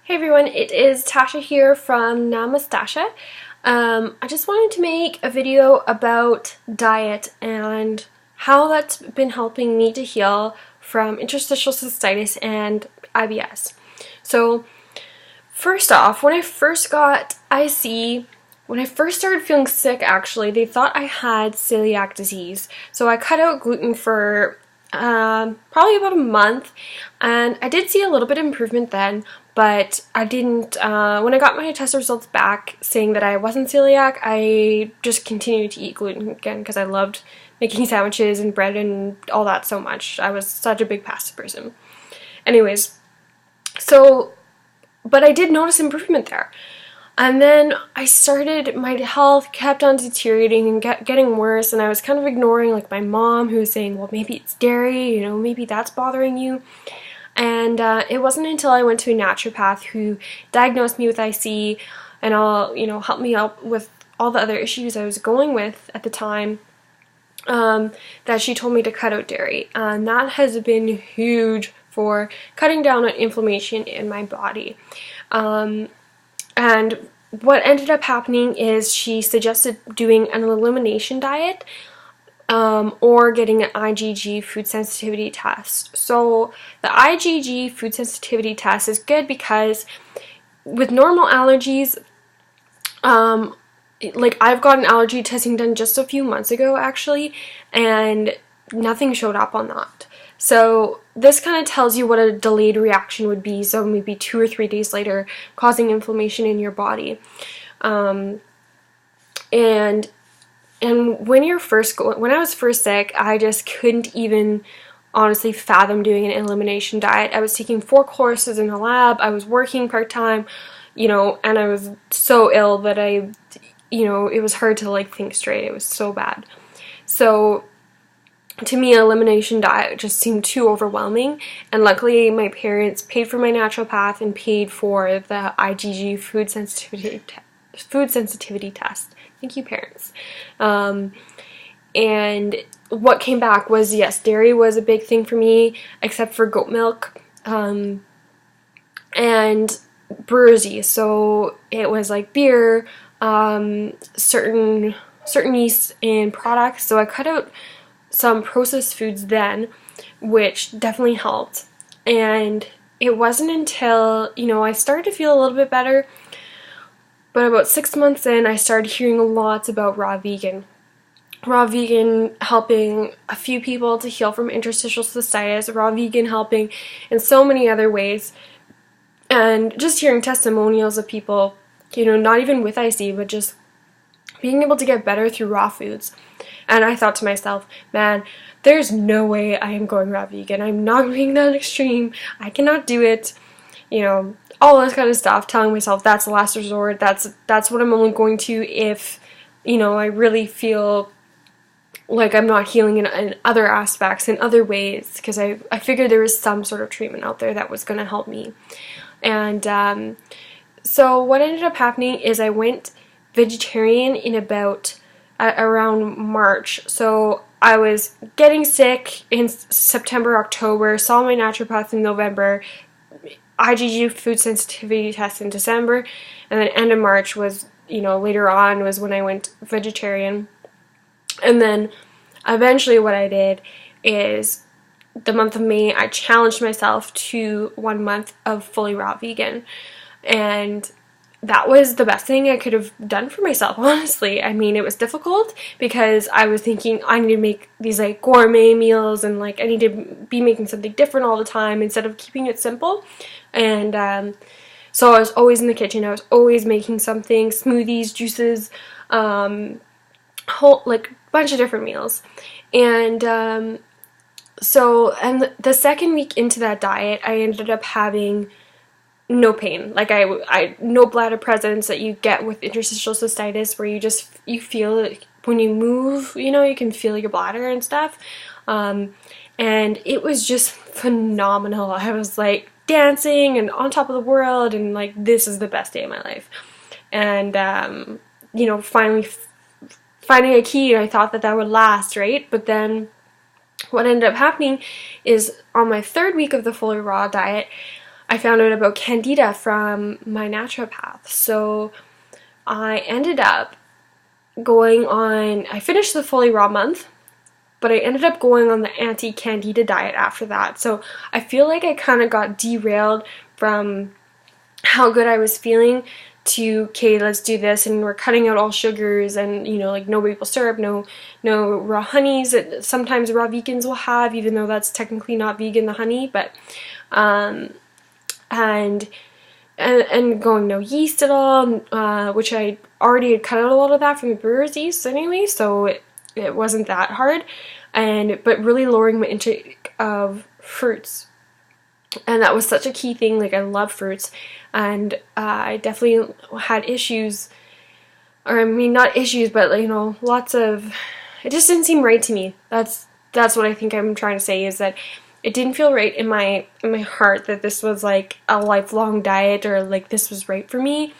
Hey everyone, it is Tasha here from Namastasha. I just wanted to make a video about diet and how that's been helping me to heal from interstitial cystitis and IBS. So first off, when I first got IC, when I first started feeling sick actually, they thought I had celiac disease. So I cut out gluten for probably about a month, and I did see a little bit of improvement then, but I didn't, when I got my test results back saying that I wasn't celiac, I just continued to eat gluten again because I loved making sandwiches and bread and all that so much. I was such a big pasta person. Anyways, so, but I did notice improvement there. And then my health kept on deteriorating and getting worse, and I was kind of ignoring like my mom who was saying, well, maybe it's dairy, maybe that's bothering you. And it wasn't until I went to a naturopath who diagnosed me with IC and helped me out with all the other issues I was going with at the time, that she told me to cut out dairy. And that has been huge for cutting down on inflammation in my body. And what ended up happening is she suggested doing an elimination diet, or getting an IgG food sensitivity test. So the IgG food sensitivity test is good because with normal allergies, like I've gotten allergy testing done just a few months ago actually, and nothing showed up on that. So this kind of tells you what a delayed reaction would be, so maybe 2 or 3 days later, causing inflammation in your body. And when I was first sick, I just couldn't even honestly fathom doing an elimination diet. I was taking 4 courses in the lab, I was working part-time, and I was so ill that it was hard to think straight. It was so bad. So to me, an elimination diet just seemed too overwhelming, and luckily my parents paid for my naturopath and paid for the IgG food sensitivity test. Thank you, parents. And what came back was, yes, dairy was a big thing for me, except for goat milk, and brewer's yeast. So it was like beer, certain yeast in products. So I cut out some processed foods then, which definitely helped. And it wasn't until, I started to feel a little bit better, but about 6 months in, I started hearing lots about raw vegan. Raw vegan helping a few people to heal from interstitial cystitis, raw vegan helping in so many other ways, and just hearing testimonials of people, not even with IC, but just being able to get better through raw foods. And I thought to myself, man, there's no way I am going raw vegan. I'm not being that extreme. I cannot do it. All this kind of stuff, telling myself that's the last resort. That's what I'm only going to if, I really feel like I'm not healing in other aspects, in other ways, because I figured there was some sort of treatment out there that was going to help me. And so what ended up happening is I went vegetarian in around March. So I was getting sick in September, October, saw my naturopath in November, IgG food sensitivity test in December, and then end of March was, later on was when I went vegetarian. And then eventually what I did is the month of May, I challenged myself to 1 month of fully raw vegan. And that was the best thing I could have done for myself, honestly. I mean, it was difficult because I was thinking I need to make these gourmet meals, and I need to be making something different all the time instead of keeping it simple. And so I was always in the kitchen. I was always making something, smoothies, juices, whole bunch of different meals. And the second week into that diet, I ended up having no pain. I no bladder presence that you get with interstitial cystitis, where you feel it when you move, you can feel your bladder and stuff. And it was just phenomenal. I was dancing and on top of the world, and this is the best day of my life. And finally finding a key, I thought that would last, right? But then what ended up happening is on my 3rd week of the fully raw diet, I found out about candida from my naturopath. So I ended up I finished the fully raw month, but I ended up going on the anti-candida diet after that. So I feel like I kind of got derailed from how good I was feeling to, okay, let's do this, and we're cutting out all sugars, and like no maple syrup, no raw honeys that sometimes raw vegans will have, even though that's technically not vegan, the honey, but and going no yeast at all, which I already had cut out a lot of that from the brewer's yeast anyway, so it wasn't that hard, but really lowering my intake of fruits. And that was such a key thing. Like, I love fruits, and I definitely had issues, or I mean not issues, but lots of, it just didn't seem right to me. That's what I think I'm trying to say, is that it didn't feel right in my heart that this was like a lifelong diet, or like this was right for me.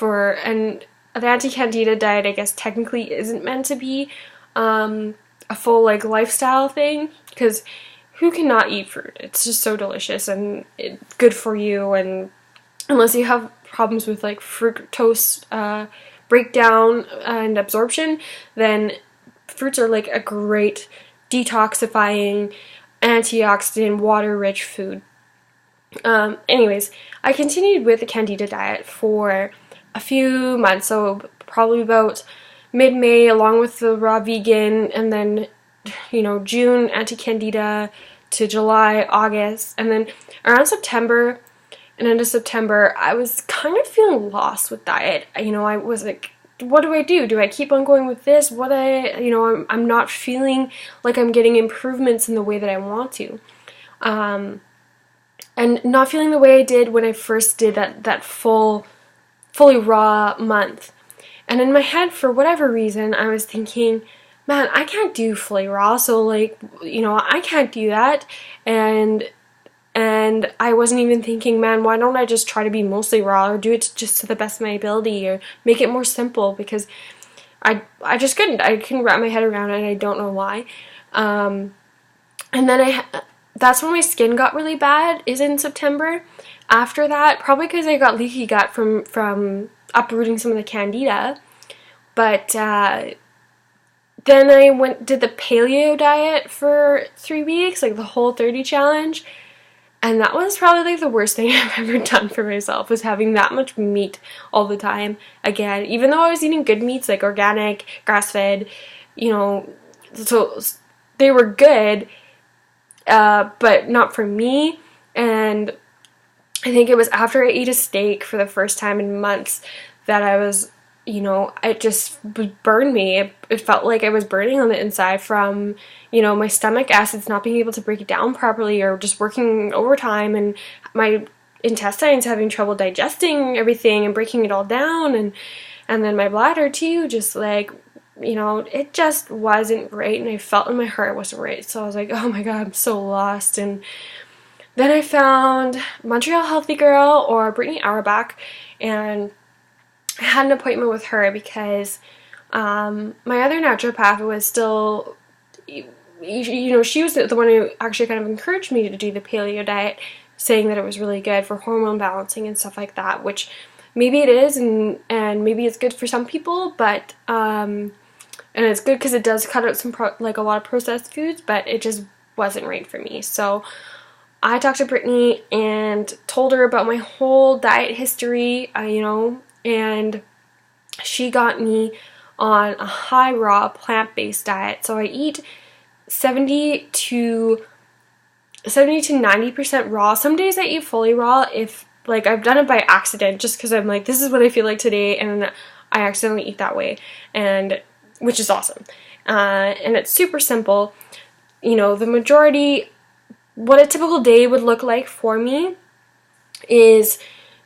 And the anti-candida diet, I guess, technically isn't meant to be a full like lifestyle thing, because who cannot eat fruit? It's just so delicious and good for you, and unless you have problems with like fructose breakdown and absorption, then fruits are like a great detoxifying, antioxidant, water-rich food. Anyways, I continued with the candida diet for a few months, so probably about mid-May, along with the raw vegan, and then June anti-candida to July, August, and then around September and into September, I was kind of feeling lost with diet. I was like, what do I do? Do I keep on going with this? I'm not feeling like I'm getting improvements in the way that I want to. And not feeling the way I did when I first did that fully raw month. And in my head, for whatever reason, I was thinking, man, I can't do fully raw, so like, I can't do that. And I wasn't even thinking, man, why don't I just try to be mostly raw, or do it just to the best of my ability, or make it more simple, because I just couldn't. I couldn't wrap my head around it, and I don't know why. And then that's when my skin got really bad, is in September. After that, probably because I got leaky gut from uprooting some of the candida. But then I did the paleo diet for 3 weeks, like the Whole30 challenge. And that was probably like the worst thing I've ever done for myself, was having that much meat all the time. Again, even though I was eating good meats, like organic, grass-fed, so they were good, but not for me. And I think it was after I ate a steak for the first time in months that I was, it just burned me. It felt like I was burning on the inside from, my stomach acids not being able to break it down properly, or just working overtime, and my intestines having trouble digesting everything and breaking it all down, and then my bladder too, just like, it just wasn't right, and I felt in my heart it wasn't right. So I was like, oh my god, I'm so lost. And then I found Montreal Healthy Girl, or Brittany Auerbach, and I had an appointment with her because my other naturopath was still, she was the one who actually kind of encouraged me to do the paleo diet, saying that it was really good for hormone balancing and stuff like that, which maybe it is, and maybe it's good for some people, but and it's good because it does cut out some a lot of processed foods, but it just wasn't right for me. So I talked to Brittany and told her about my whole diet history, and she got me on a high raw plant-based diet. So I eat 70 to 90% raw. Some days I eat fully raw, if like I've done it by accident, just because I'm like, this is what I feel like today, and I accidentally eat that way, and which is awesome. And it's super simple. The majority, what a typical day would look like for me is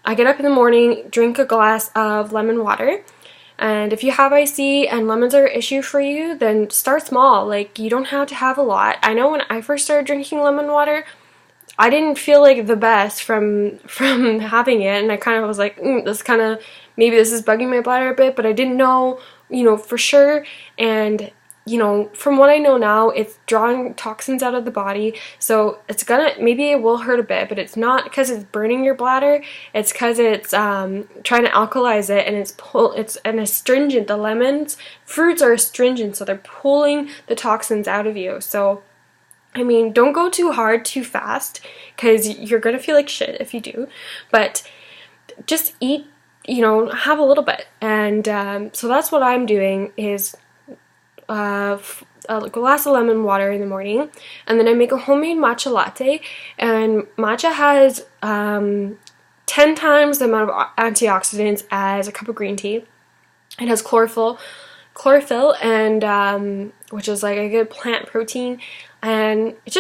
I get up in the morning, drink a glass of lemon water, and if you have IC and lemons are an issue for you, then start small. Like, you don't have to have a lot. I know when I first started drinking lemon water, I didn't feel like the best from having it, and I kind of was like, maybe this is bugging my bladder a bit, but I didn't know, for sure. And you know, from what I know now, it's drawing toxins out of the body, so it's gonna, maybe it will hurt a bit, but it's not because it's burning your bladder, it's because it's trying to alkalize it, and it's an astringent. The lemons, fruits are astringent, so they're pulling the toxins out of you. So, I mean, don't go too hard too fast, because you're gonna feel like shit if you do, but just eat, you know, have a little bit. And so that's what I'm doing, is a glass of lemon water in the morning, and then I make a homemade matcha latte, and matcha has 10 times the amount of antioxidants as a cup of green tea. It has chlorophyll, and which is like a good plant protein, and it's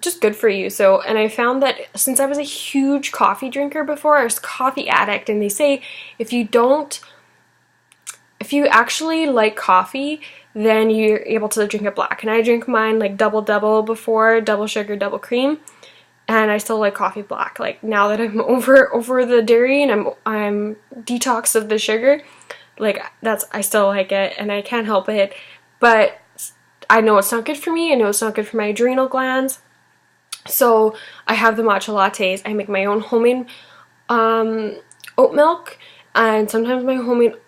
just good for you. So, and I found that since I was a huge coffee drinker before, I was a coffee addict, and they say if you actually like coffee, then you're able to drink it black. And I drink mine like double before, double sugar, double cream, and I still like coffee black. Like, now that I'm over the dairy and I'm detoxed of the sugar, like, I still like it, and I can't help it. But I know it's not good for me. I know it's not good for my adrenal glands. So I have the matcha lattes. I make my own homemade oat milk, and sometimes my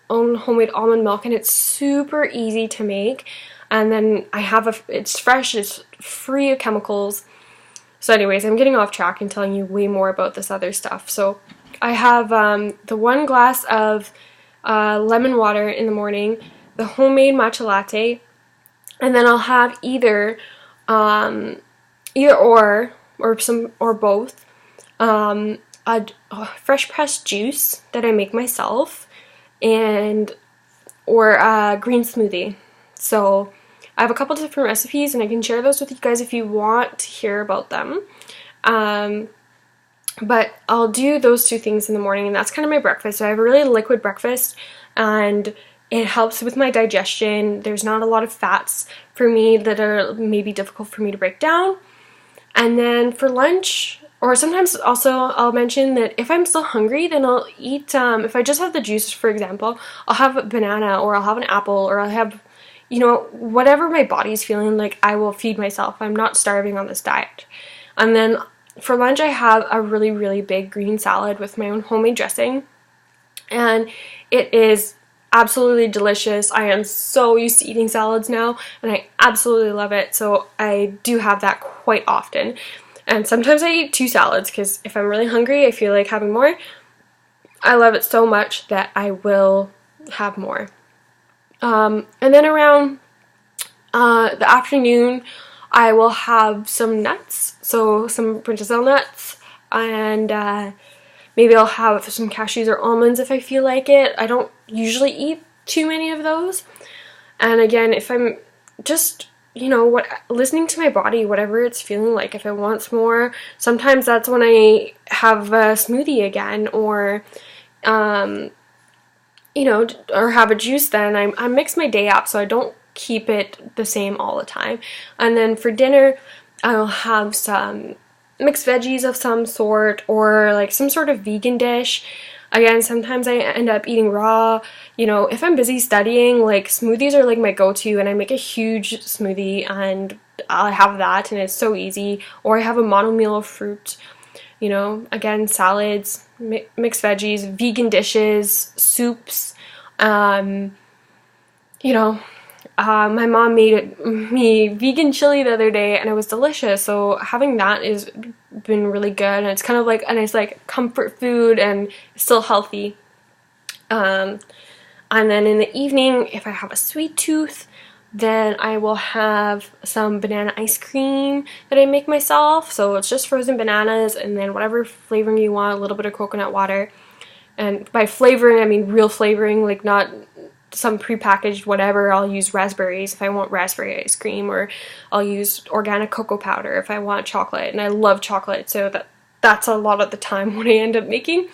own homemade almond milk, and it's super easy to make. And then I have it's fresh, it's free of chemicals. So anyways, I'm getting off track and telling you way more about this other stuff. So I have the 1 glass of lemon water in the morning, the homemade matcha latte, and then I'll have either or both, a fresh pressed juice that I make myself, or a green smoothie. So I have a couple different recipes, and I can share those with you guys if you want to hear about them. But I'll do those 2 things in the morning, and that's kind of my breakfast. So I have a really liquid breakfast, and it helps with my digestion. There's not a lot of fats for me that are maybe difficult for me to break down. And then for lunch, or sometimes also I'll mention that if I'm still hungry, then I'll eat, if I just have the juice, for example, I'll have a banana, or I'll have an apple, or I'll have, you know, whatever my body's feeling like. I will feed myself. I'm not starving on this diet. And then for lunch, I have a really, really big green salad with my own homemade dressing, and it is absolutely delicious. I am so used to eating salads now, and I absolutely love it. So I do have that quite often. And sometimes I eat 2 salads, because if I'm really hungry, I feel like having more. I love it so much that I will have more. And then around the afternoon, I will have some nuts, so some Brinjal nuts, and maybe I'll have some cashews or almonds if I feel like it. I don't usually eat too many of those. And again, if I'm just, you know, listening to my body, whatever it's feeling like, if it wants more, sometimes that's when I have a smoothie again, or you know, or have a juice. Then I mix my day up, so I don't keep it the same all the time. And then for dinner, I'll have some mixed veggies of some sort, or like some sort of vegan dish. Again, sometimes I end up eating raw. You know, if I'm busy studying, like, smoothies are like my go-to, and I make a huge smoothie, and I'll have that, and it's so easy. Or I have a monomeal of fruit. You know, again, salads, mixed veggies, vegan dishes, soups. You know, my mom made me vegan chili the other day, and it was delicious. So having that has been really good, and it's kind of like a nice, like, comfort food, and still healthy. And then in the evening, if I have a sweet tooth, then I will have some banana ice cream that I make myself. So it's just frozen bananas, and then whatever flavoring you want, a little bit of coconut water. And by flavoring, I mean real flavoring, like not some prepackaged whatever. I'll use raspberries if I want raspberry ice cream, or I'll use organic cocoa powder if I want chocolate, and I love chocolate, so that's a lot of the time what I end up making.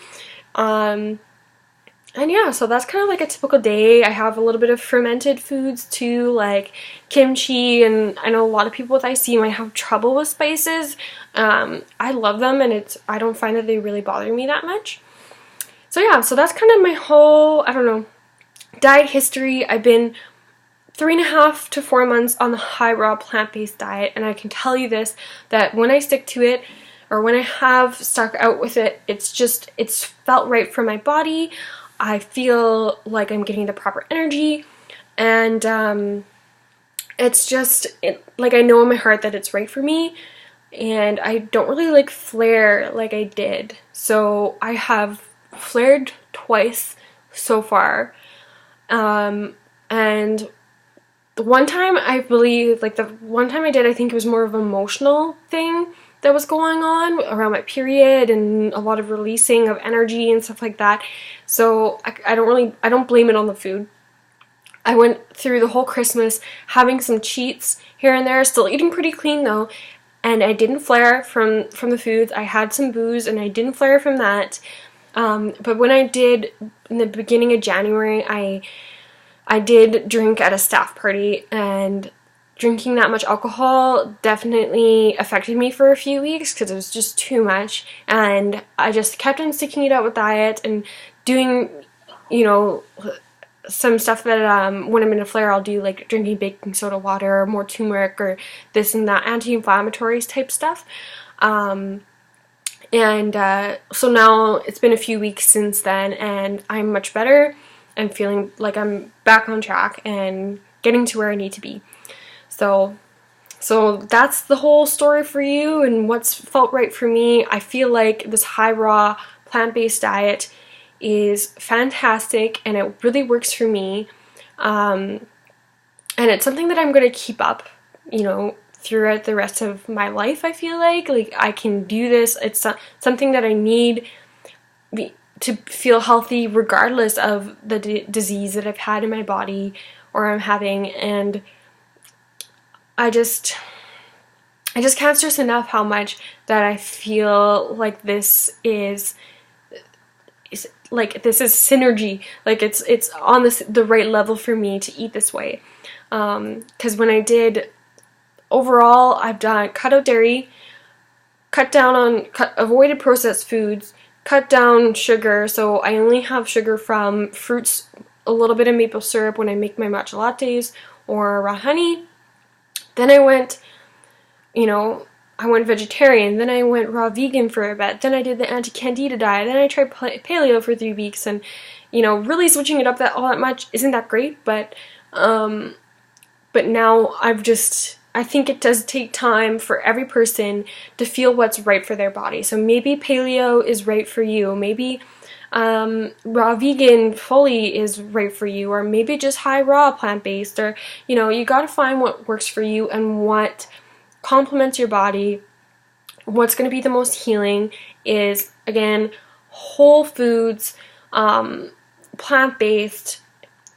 And yeah, so that's kind of like a typical day. I have a little bit of fermented foods too, like kimchi, and I know a lot of people with IC might have trouble with spices. I love them, and I don't find that they really bother me that much. So yeah, so that's kind of my whole, I don't know, diet history. I've been 3.5 to 4 months on the high raw plant-based diet, and I can tell you this, that when I stick to it, or when I have stuck out with it, it's felt right for my body. I feel like I'm getting the proper energy, and it's just, like, I know in my heart that it's right for me, and I don't really like flare like I did. So I have flared twice so far, and the one time, I believe, like the one time I did, I think it was more of an emotional thing that was going on around my period and a lot of releasing of energy and stuff like that. So I don't blame it on the food. I went through the whole Christmas having some cheats here and there, still eating pretty clean though, and I didn't flare from the foods. I had some booze and I didn't flare from that. But when I did, in the beginning of January, I did drink at a staff party, and drinking that much alcohol definitely affected me for a few weeks because it was just too much, and I just kept on sticking it out with diet and doing, you know, some stuff that when I'm in a flare I'll do, like drinking baking soda water or more turmeric or this and that, anti-inflammatories type stuff. So now it's been a few weeks since then, and I'm much better and feeling like I'm back on track and getting to where I need to be. So that's the whole story for you and what's felt right for me. I feel like this high raw plant-based diet is fantastic and it really works for me. And it's something that I'm going to keep up, you know, throughout the rest of my life. I feel like I can do this. It's something that I need to feel healthy regardless of the disease that I've had in my body or I'm having. And I just can't stress enough how much that I feel like this is synergy. Like it's on the right level for me to eat this way. Because when I did, overall, I've done cut out dairy, avoided processed foods, cut down sugar, so I only have sugar from fruits, a little bit of maple syrup when I make my matcha lattes or raw honey. Then I went vegetarian, then I went raw vegan for a bit, then I did the anti-candida diet, then I tried paleo for 3 weeks, and really switching it up all that much isn't that great, but now I think it does take time for every person to feel what's right for their body. So maybe paleo is right for you, maybe raw vegan fully is right for you, or maybe just high raw plant-based, or you gotta find what works for you and what complements your body. What's going to be the most healing is, again, whole foods, plant-based,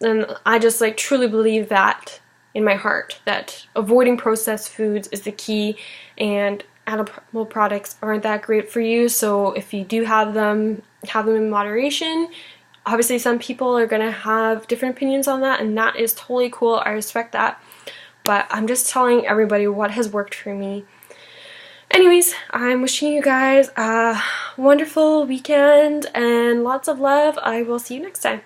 and I just truly believe that in my heart, that avoiding processed foods is the key, and animal products aren't that great for you. So if you do have them in moderation. Obviously some people are going to have different opinions on that, and that is totally cool. I respect that, but I'm just telling everybody what has worked for me. Anyways, I'm wishing you guys a wonderful weekend and lots of love. I will see you next time.